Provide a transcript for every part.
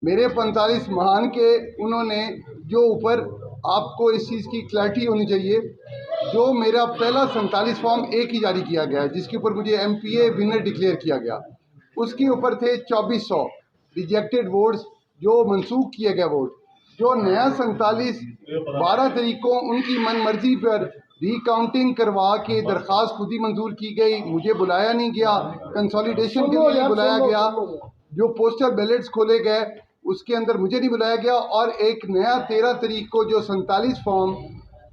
मेरे 45 महान के उन्होंने जो ऊपर आपको इस चीज़ की क्लैरिटी होनी चाहिए, जो मेरा पहला 47 फॉर्म एक ही जारी किया गया है जिसके ऊपर मुझे MPA विनर डिक्लेयर किया गया, उसके ऊपर थे 2400 रिजेक्टेड वोट्स जो मनसूख किए गए वोट। जो नया 47 12 तारीख को उनकी मन मर्जी पर रिकाउंटिंग करवा के दरख्वास्त खुद ही मंजूर की गई, मुझे बुलाया नहीं गया, कंसोलिडेशन के लिए बुलाया गया, जो पोस्टल बैलेट्स खोले गए उसके अंदर मुझे नहीं बुलाया गया, और एक नया 13 तारीख को जो 47 फॉर्म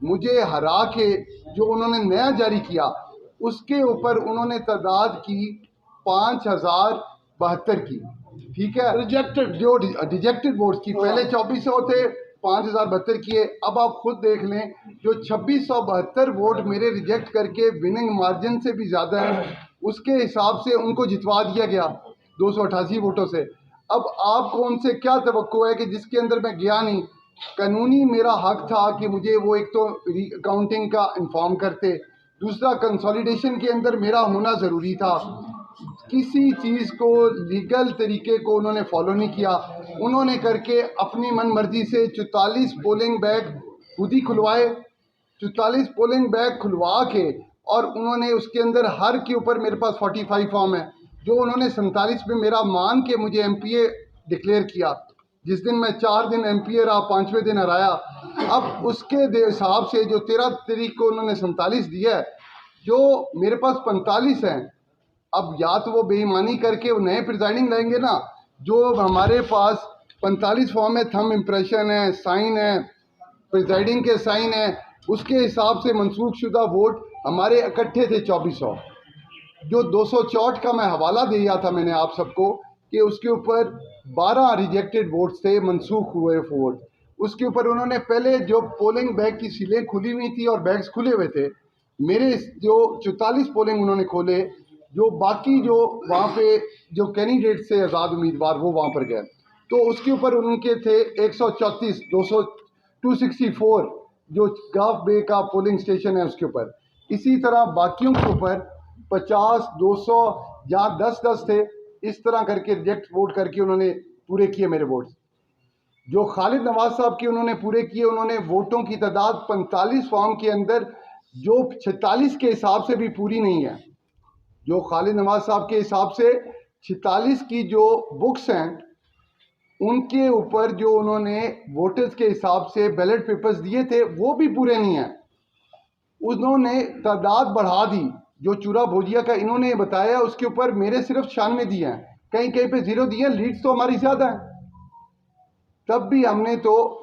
मुझे हरा के जो उन्होंने नया जारी किया उसके ऊपर उन्होंने तादाद की 5072 की, ठीक है, रिजेक्टेड, जो रिजेक्टेड वोट्स की पहले 2400 थे, 5072 किए। अब आप खुद देख लें, जो 2672 वोट मेरे रिजेक्ट करके विनिंग मार्जिन से भी ज़्यादा है, उसके हिसाब से उनको जितवा दिया गया 288 वोटों से। अब आपको उनसे क्या तवक्को है कि जिसके अंदर मैं गया नहीं, कानूनी मेरा हक था कि मुझे वो एक तो अकाउंटिंग का इन्फॉर्म करते, दूसरा कंसोलिडेशन के अंदर मेरा होना ज़रूरी था। किसी चीज़ को लीगल तरीके को उन्होंने फॉलो नहीं किया, उन्होंने करके अपनी मन मर्जी से 44 पोलिंग बैग खुद ही खुलवाए, 44 पोलिंग बैग खुलवा के, और उन्होंने उसके अंदर हर के ऊपर मेरे पास 45 फॉर्म है जो उन्होंने 47 में मेरा मान के मुझे MPA डिक्लेयर किया। जिस दिन मैं 4 दिन MPA रहा, 5वें दिन हराया। अब उसके हिसाब से जो 13 तारीख को उन्होंने 47 दिया है, जो मेरे पास 45 हैं, अब या तो वो बेईमानी करके वो नए प्रिजाइडिंग लाएंगे ना, जो हमारे पास 45 फॉर्म है, थंब इम्प्रेशन है, साइन है, प्रिजाइडिंग के साइन है, उसके हिसाब से मनसूख शुदा वोट हमारे इकट्ठे थे 2400। जो 264 का मैं हवाला दिया था मैंने आप सबको कि उसके ऊपर 12 रिजेक्टेड वोट्स थे, मनसूख हुए वोट। उसके ऊपर उन्होंने पहले जो पोलिंग बैग की सीलें खुली हुई थी और बैग्स खुले हुए थे, मेरे जो 44 पोलिंग उन्होंने खोले, जो बाकी जो वहाँ पे जो कैंडिडेट से आज़ाद उम्मीदवार वो वहाँ पर गए, तो उसके ऊपर उनके थे 134 264 जो गाफ बे का पोलिंग स्टेशन है उसके ऊपर। इसी तरह बाकियों के ऊपर 50 200 या 10-10 थे, इस तरह करके रिजेक्ट वोट करके उन्होंने पूरे किए मेरे वोट। जो खालिद नवाज साहब के उन्होंने पूरे किए, उन्होंने वोटों की तादाद 45 फॉर्म के अंदर जो 46 के हिसाब से भी पूरी नहीं है। जो खालिद नवाज साहब के हिसाब से 46 की जो बुक्स हैं उनके ऊपर जो उन्होंने वोटर्स के हिसाब से बैलेट पेपर्स दिए थे वो भी पूरे नहीं हैं। उन्होंने तादाद बढ़ा दी, जो चूरा भोजिया का इन्होंने बताया उसके ऊपर मेरे सिर्फ 96 दिए हैं, कहीं कहीं पे 0 दिए हैं, लीड्स तो हमारी ज़्यादा है। तब भी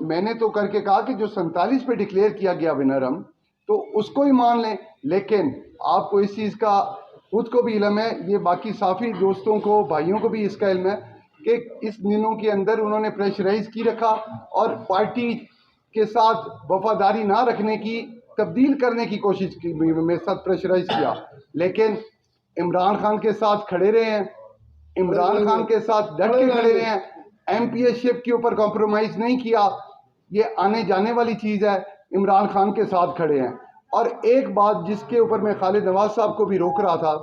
मैंने तो करके कहा कि जो 47 पे डिक्लेयर किया गया विनर हम, तो उसको ही मान लें। लेकिन आपको इस चीज़ का खुद को भी इल्म है, ये बाकी साफ़ी दोस्तों को, भाइयों को भी इसका इल्म है कि इस दिनों के अंदर उन्होंने प्रेशराइज की रखा और पार्टी के साथ वफादारी ना रखने की, तब्दील करने की कोशिश की, मेरे साथ प्रेशराइज किया। लेकिन इमरान खान के साथ खड़े रहे हैं, इमरान खान के साथ डट के खड़े रहे हैं, MPA शिप के ऊपर कॉम्प्रोमाइज़ नहीं किया। ये आने जाने वाली चीज़ है, इमरान खान के साथ खड़े हैं। और एक बात जिसके ऊपर मैं खालिद नवाज साहब को भी रोक रहा था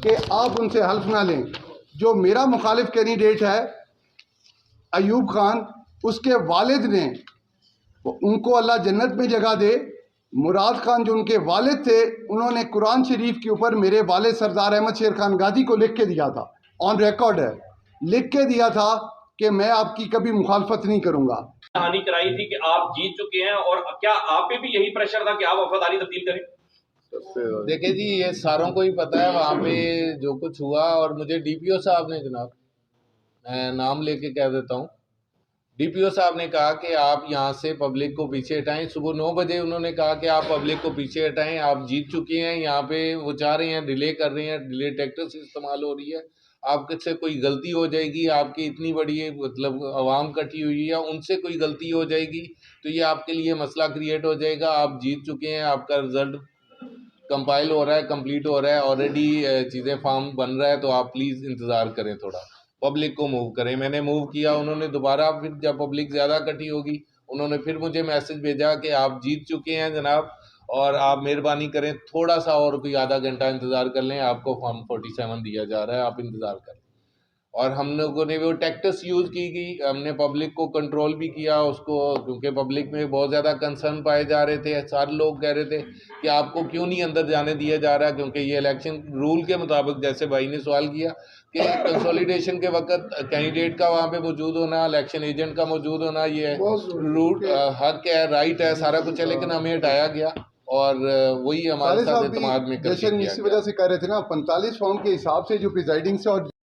कि आप उनसे हल्फ ना लें, जो मेरा मुखालिफ कैंडिडेट है अयूब खान, उसके वालिद ने, उनको अल्लाह जन्नत में जगह दे, मुराद खान जो उनके वालिद थे, उन्होंने कुरान शरीफ के ऊपर मेरे वालिद सरदार अहमद शेर खान गादी को लिख के दिया था, ऑन रिकॉर्ड है, लिख के दिया था कि मैं आपकी कभी मुखालफत नहीं करूंगा। कहानी कराई थी कि आप जीत चुके हैं, और क्या आप पे भी यही प्रेशर था कि आप वफादारी तब्दील करें? देखिए जी, ये सारों को ही पता है वहाँ पे जो कुछ हुआ। और मुझे DPO साहब ने, जनाब मैं नाम लेके कह देता हूँ, DPO साहब ने कहा कि आप यहाँ से पब्लिक को पीछे हटाएं। सुबह 9 बजे उन्होंने कहा कि आप पब्लिक को पीछे हटाएं, आप जीत चुके हैं। यहाँ पे वो चाह रहे हैं, डिले कर रहे हैं, डिले टैक्टिक्स इस्तेमाल हो रही है, आपसे कोई गलती हो जाएगी, आपकी इतनी बड़ी मतलब आवाम इकट्ठी हुई है, उनसे कोई गलती हो जाएगी तो ये आपके लिए मसला क्रिएट हो जाएगा। आप जीत चुके हैं, आपका रिजल्ट कंपाइल हो रहा है, कंप्लीट हो रहा है, ऑलरेडी चीज़ें फॉर्म बन रहा है, तो आप प्लीज़ इंतज़ार करें, थोड़ा पब्लिक को मूव करें। मैंने मूव किया, उन्होंने दोबारा फिर जब पब्लिक ज़्यादा इकट्ठी होगी उन्होंने फिर मुझे मैसेज भेजा कि आप जीत चुके हैं जनाब, और आप मेहरबानी करें थोड़ा सा और कोई आधा घंटा इंतज़ार कर लें, आपको फॉर्म 47 दिया जा रहा है, आप इंतज़ार करें। और हम लोगों ने वो टैक्टिस यूज़ की गई, हमने पब्लिक को कंट्रोल भी किया उसको, क्योंकि पब्लिक में बहुत ज़्यादा कंसर्न पाए जा रहे थे। सारे लोग कह रहे थे कि आपको क्यों नहीं अंदर जाने दिया जा रहा, क्योंकि ये इलेक्शन रूल के मुताबिक, जैसे भाई ने सवाल किया कि कंसोलिडेशन के वक्त कैंडिडेट का वहाँ पे मौजूद होना, इलेक्शन एजेंट का मौजूद होना, ये रूट हक है, राइट है, सारा कुछ है, लेकिन हमें हटाया गया और वही हमारे साथ इत्तेमाद में जैसे इसी वजह से कह रहे थे ना 45 फॉर्म के हिसाब से जो प्रिजाइडिंग से और